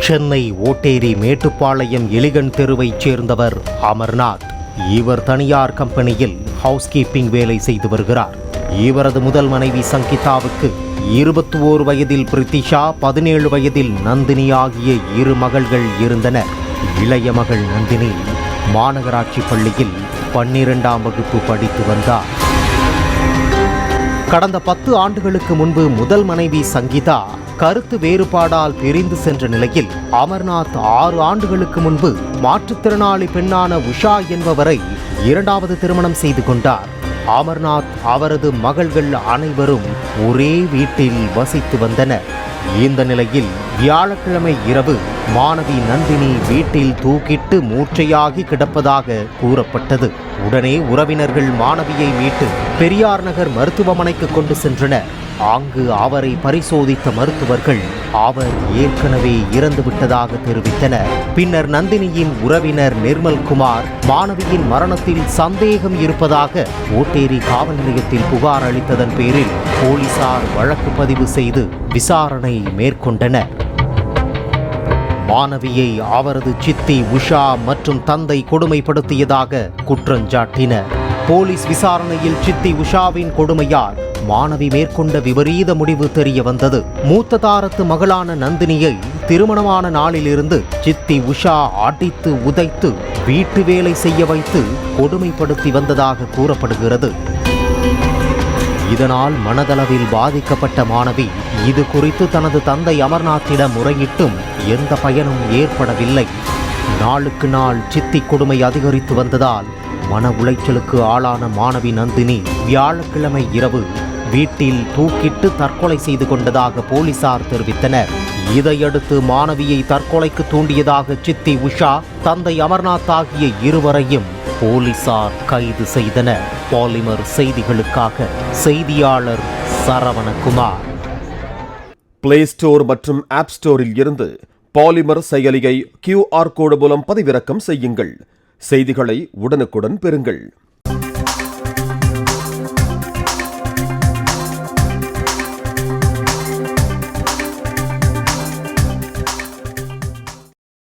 Chennai Otteri Mettupalayam elegant தெருவைச் சேர்ந்தவர் அமர்நாத். இவர் தனியார் கம்பெனியில் ஹவுஸ் கீப்பிங் வேலை செய்து வருகிறார். இவரது முதல் மனைவி சங்கீதாவுக்கு 21 வயதில் பிரித்திஷா, 17 வயதில் நந்தினி ஆகிய 2 மகள்கள் இருந்தனர். இளைய மகள் நந்தினி மாநகராட்சி பள்ளியில் 12ஆம் வகுப்பு படித்து வந்தார். கடந்த 10 ஆண்டுகளுக்கு முன்பு முதல் மனைவி சங்கீதா கருத்து வேறுபாடால் பிரிந்து சென்ற நிலையில் அமர்நாத் 6 ஆண்டுகளுக்கு முன்பு மாற்றுத்திறனாளி பெண்ணான உஷா என்பவரை 2வது திருமணம் செய்து கொண்டார். அமர்நாத் அவரது மகள்கள் அனைவரும் ஒரே வீட்டில் வசித்து வந்தனர். இந்த நிலையில் வியாழக்கிழமை இரவு மாணவி நந்தினி வீட்டில் தூக்கிட்டு மூர்ச்சையாகி கிடப்பதாக கூறப்பட்டது. உடனே உறவினர்கள் மாணவியை மீட்டு பெரியார் நகர் மருத்துவமனைக்கு கொண்டு சென்றனர். அங்கு அவரை பரிசோதித்த மருத்துவர்கள் அவர் ஏற்கனவே இறந்துவிட்டதாக தெரிவித்தனர். பின்னர் நந்தினியின் உறவினர் நிர்மல்குமார் மாணவியின் மரணத்தில் சந்தேகம் இருப்பதாக ஓட்டேரி காவல் நிலையத்தில் புகார் அளித்ததன் பேரில் போலீசார் வழக்கு பதிவு செய்து விசாரணை மேற்கொண்டனர். மாணவியை அவரது சித்தி உஷா மற்றும் தந்தை கொடுமைப்படுத்தியதாக குற்றஞ்சாட்டினர். போலீஸ் விசாரணையில் சித்தி உஷாவின் கொடுமையால் மாணவி மேற்கொண்ட விபரீத முடிவு தெரிய வந்தது. மூத்த தாரத்து மகளான நந்தினியை திருமணமான நாளிலிருந்து சித்தி உஷா அடித்து உதைத்து வீட்டு வேலை செய்ய வைத்து கொடுமைப்படுத்தி வந்ததாக கூறப்படுகிறது. இதனால் மனதளவில் பாதிக்கப்பட்ட மாணவி இது குறித்து தனது தந்தை அமர்நாத்திடம் முறையிட்டும் எந்த பயனும் ஏற்படவில்லை. நாளுக்கு நாள் சித்தி கொடுமை அதிகரித்து வந்ததால் மன உளைச்சலுக்கு ஆளான மாணவி நந்தினி வியாழக்கிழமை இரவு வீட்டில் தூக்கிட்டு தற்கொலை செய்து கொண்டதாக போலீசார் தெரிவித்தனர். இதையடுத்து மாணவியை தற்கொலைக்கு தூண்டியதாக சித்தி உஷா, தந்தை அமர்நாத் ஆகிய இருவரையும் போலீசார் கைது செய்தனர். பாலிமர் செய்திகளுக்காக செய்தியாளர் சரவணகுமார். பிளே ஸ்டோர் மற்றும் ஆப் ஸ்டோரில் இருந்து பாலிமர் செயலியை QR கோடு மூலம் பதிவிறக்கம் செய்யுங்கள். செய்திகளை உடனுக்குடன் பெறுங்கள்.